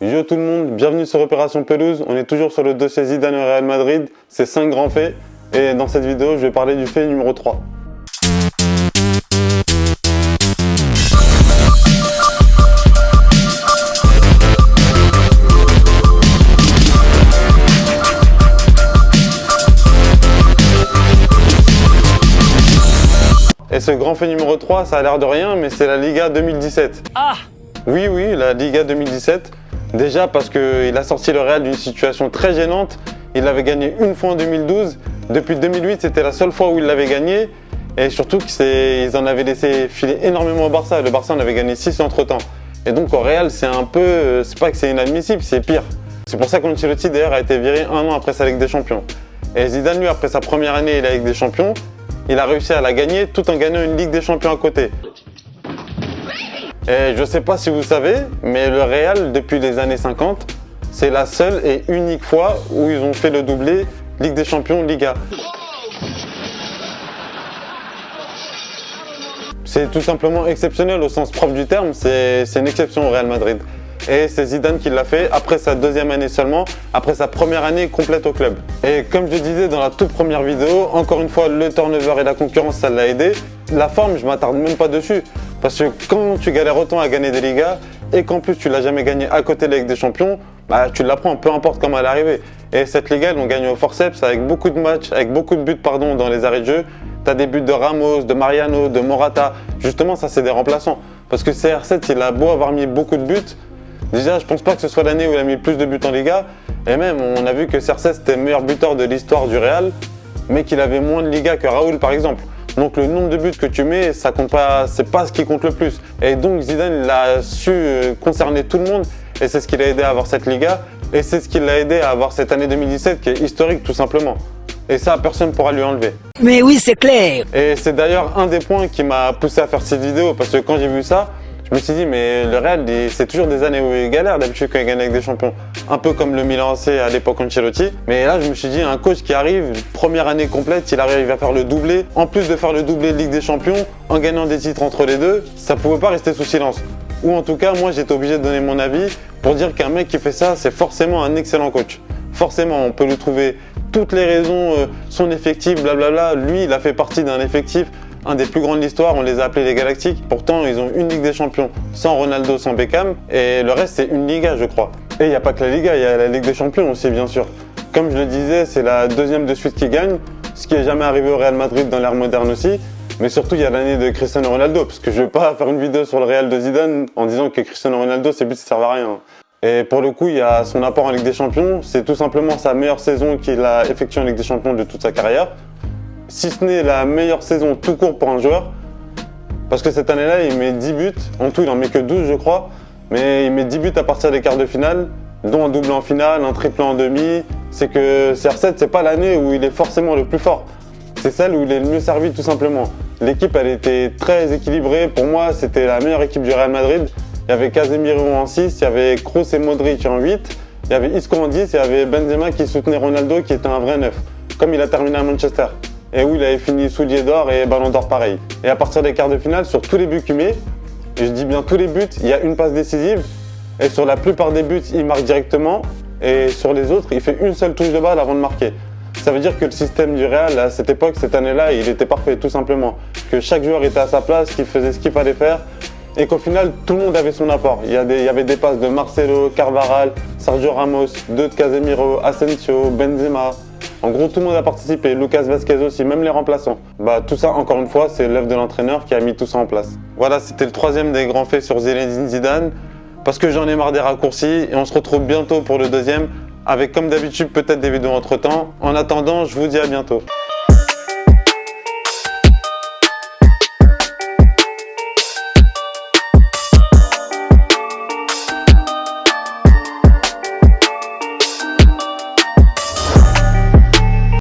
Yo tout le monde, bienvenue sur Opération Pelouse. On est toujours sur le dossier Zidane au Real Madrid. C'est 5 grands faits. Et dans cette vidéo, je vais parler du fait numéro 3. Et ce grand fait numéro 3, ça a l'air de rien, mais c'est la Liga 2017. Ah! Oui, la Liga 2017. Déjà parce qu'il a sorti le Real d'une situation très gênante. Il l'avait gagné une fois en 2012. Depuis 2008, c'était la seule fois où il l'avait gagné. Et surtout qu'ils en avaient laissé filer énormément au Barça. Le Barça en avait gagné 6 entre-temps. Et donc au Real, c'est un peu... C'est pas que c'est inadmissible, c'est pire. C'est pour ça qu'Ancelotti d'ailleurs a été viré un an après sa Ligue des Champions. Et Zidane, lui, après sa première année, la Ligue des Champions, il a réussi à la gagner tout en gagnant une Ligue des Champions à côté. Et je sais pas si vous savez, mais le Real, depuis les années 50, c'est la seule et unique fois où ils ont fait le doublé Ligue des Champions, Liga. C'est tout simplement exceptionnel au sens propre du terme, c'est une exception au Real Madrid. Et c'est Zidane qui l'a fait après sa deuxième année seulement, après sa première année complète au club. Et comme je disais dans la toute première vidéo, encore une fois, le turnover et la concurrence, ça l'a aidé. La forme, je m'attarde même pas dessus. Parce que quand tu galères autant à gagner des Ligas, et qu'en plus tu l'as jamais gagné à côté de la Ligue des Champions, bah tu l'apprends peu importe comment elle est arrivée. Et cette Liga, ils l'ont gagnée au forceps avec beaucoup de matchs, avec beaucoup de buts dans les arrêts de jeu. Tu as des buts de Ramos, de Mariano, de Morata. Justement, ça c'est des remplaçants. Parce que CR7, il a beau avoir mis beaucoup de buts, déjà, je pense pas que ce soit l'année où il a mis le plus de buts en Liga. Et même, on a vu que CR7 c'était le meilleur buteur de l'histoire du Real, mais qu'il avait moins de Liga que Raoul par exemple. Donc le nombre de buts que tu mets, ça compte pas, c'est pas ce qui compte le plus. Et donc Zidane, il a su concerner tout le monde, et c'est ce qui l'a aidé à avoir cette Liga, et c'est ce qui l'a aidé à avoir cette année 2017 qui est historique tout simplement. Et ça, personne ne pourra lui enlever. Mais oui, c'est clair. Et c'est d'ailleurs un des points qui m'a poussé à faire cette vidéo, parce que quand j'ai vu ça, je me suis dit, mais le Real, c'est toujours des années où il galère d'habitude quand il gagne avec des champions. Un peu comme le Milan AC à l'époque Ancelotti. Mais là, je me suis dit, un coach qui arrive, première année complète, il arrive à faire le doublé. En plus de faire le doublé de Ligue des Champions, en gagnant des titres entre les deux, ça pouvait pas rester sous silence. Ou en tout cas, moi, j'étais obligé de donner mon avis pour dire qu'un mec qui fait ça, c'est forcément un excellent coach. Forcément, on peut lui trouver toutes les raisons, son effectif, blablabla. Lui, il a fait partie d'un effectif, un des plus grands de l'histoire, on les a appelés les Galactiques. Pourtant, ils ont une Ligue des Champions sans Ronaldo, sans Beckham, et le reste, c'est une Liga, je crois. Et il n'y a pas que la Liga, il y a la Ligue des Champions aussi, bien sûr. Comme je le disais, c'est la deuxième de suite qui gagne, ce qui n'est jamais arrivé au Real Madrid dans l'ère moderne aussi. Mais surtout, il y a l'année de Cristiano Ronaldo, parce que je ne vais pas faire une vidéo sur le Real de Zidane en disant que Cristiano Ronaldo, ses buts, ça ne servent à rien. Et pour le coup, il y a son apport en Ligue des Champions, c'est tout simplement sa meilleure saison qu'il a effectuée en Ligue des Champions de toute sa carrière. Si ce n'est la meilleure saison tout court pour un joueur, parce que cette année-là, il met 10 buts, en tout il en met que 12 je crois, mais il met 10 buts à partir des quarts de finale, dont un doublé en finale, un triplé en demi. C'est que CR7, c'est pas l'année où il est forcément le plus fort, c'est celle où il est le mieux servi tout simplement. L'équipe, elle était très équilibrée, pour moi c'était la meilleure équipe du Real Madrid. Il y avait Casemiro en 6, il y avait Kroos et Modric en 8, il y avait Isco en 10, il y avait Benzema qui soutenait Ronaldo qui était un vrai neuf, comme il a terminé à Manchester. Et où il avait fini soulier d'or et ballon d'or pareil. Et à partir des quarts de finale, sur tous les buts qu'il met, et je dis bien tous les buts, il y a une passe décisive. Et sur la plupart des buts, il marque directement. Et sur les autres, il fait une seule touche de balle avant de marquer. Ça veut dire que le système du Real, à cette époque, cette année-là, il était parfait, tout simplement. Que chaque joueur était à sa place, qu'il faisait ce qu'il fallait faire. Et qu'au final, tout le monde avait son apport. Il y avait des passes de Marcelo, Carvajal, Sergio Ramos, deux de Casemiro, Asensio, Benzema. En gros, tout le monde a participé, Lucas Vazquez aussi, même les remplaçants. Tout ça, encore une fois, c'est l'œuvre de l'entraîneur qui a mis tout ça en place. Voilà, c'était le troisième des grands faits sur Zinedine Zidane, parce que j'en ai marre des raccourcis, et on se retrouve bientôt pour le deuxième, avec comme d'habitude peut-être des vidéos entre temps. En attendant, je vous dis à bientôt.